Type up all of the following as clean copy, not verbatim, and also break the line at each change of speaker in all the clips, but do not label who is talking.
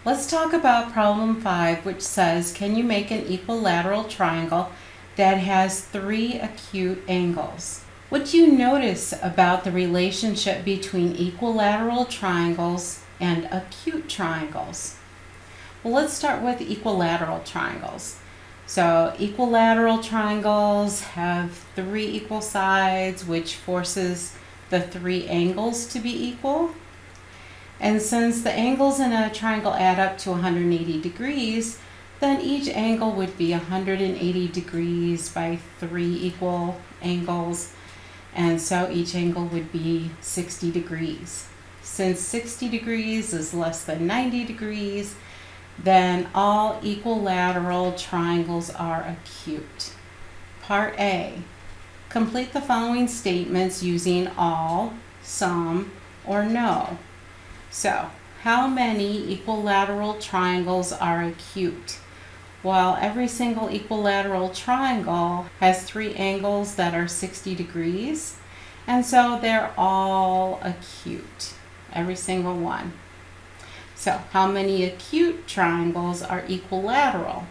Let's talk about problem 5, which says, can you make an equilateral triangle that has 3 acute angles? What do you notice about the relationship between equilateral triangles and acute triangles? Well, let's start with equilateral triangles. So equilateral triangles have 3 equal sides, which forces the 3 angles to be equal. And since the angles in a triangle add up to 180 degrees, then each angle would be 180 degrees by 3 equal angles. And so each angle would be 60 degrees. Since 60 degrees is less than 90 degrees, then all equilateral triangles are acute. Part A. Complete the following statements using all, some, or no. So, how many equilateral triangles are acute? Well, every single equilateral triangle has 3 angles that are 60 degrees, and so they're all acute, every single one. So, how many acute triangles are equilateral?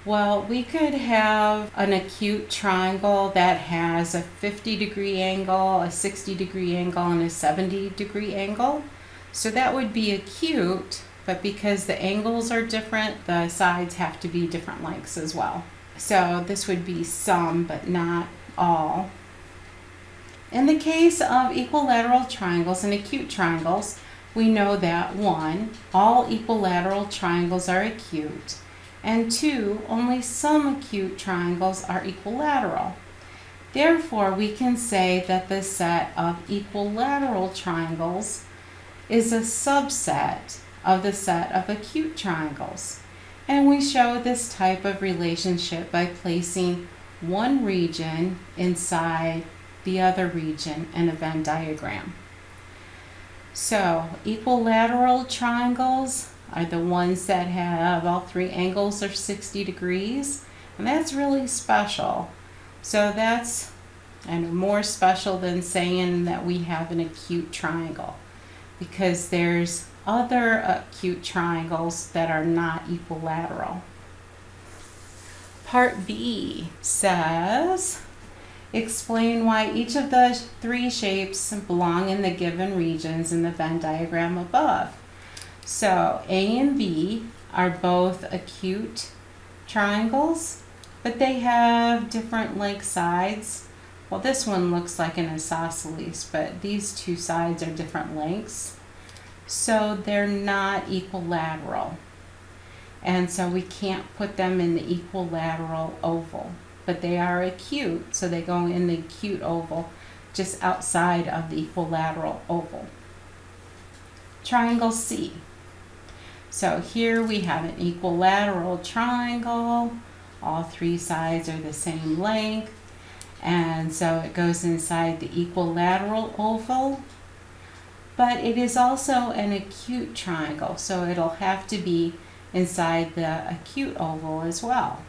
Well, we could have an acute triangle that has a 50-degree angle, a 60-degree angle, and a 70-degree angle. So that would be acute, but because the angles are different, the sides have to be different lengths as well. So this would be some, but not all. In the case of equilateral triangles and acute triangles, we know that 1, all equilateral triangles are acute, and 2, only some acute triangles are equilateral. Therefore, we can say that the set of equilateral triangles is a subset of the set of acute triangles. And we show this type of relationship by placing one region inside the other region in a Venn diagram. So, equilateral triangles are the ones that have all 3 angles are 60 degrees, and that's really special. So that's more special than saying that we have an acute triangle, because there's other acute triangles that are not equilateral. Part B says, explain why each of the 3 shapes belong in the given regions in the Venn diagram above. So A and B are both acute triangles, but they have different length sides. Well, this one looks like an isosceles, but these 2 sides are different lengths. So they're not equilateral. And so we can't put them in the equilateral oval. But they are acute, so they go in the acute oval just outside of the equilateral oval. Triangle C. So here we have an equilateral triangle. All 3 sides are the same length, and so it goes inside the equilateral oval. But it is also an acute triangle, so it'll have to be inside the acute oval as well.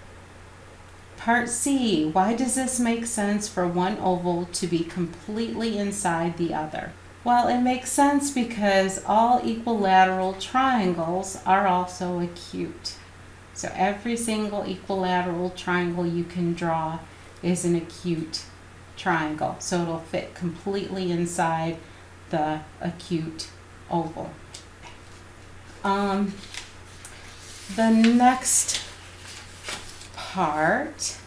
Part C, why does this make sense for one oval to be completely inside the other? Well, it makes sense because all equilateral triangles are also acute. So every single equilateral triangle you can draw is an acute triangle. So it'll fit completely inside the acute oval. The next part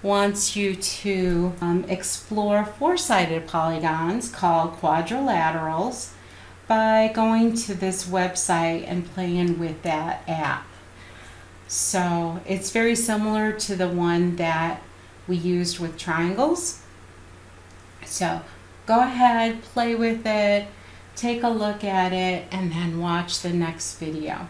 wants you to explore 4-sided polygons called quadrilaterals by going to this website and playing with that app. So it's very similar to the one that we used with triangles. So go ahead, play with it, take a look at it, and then watch the next video.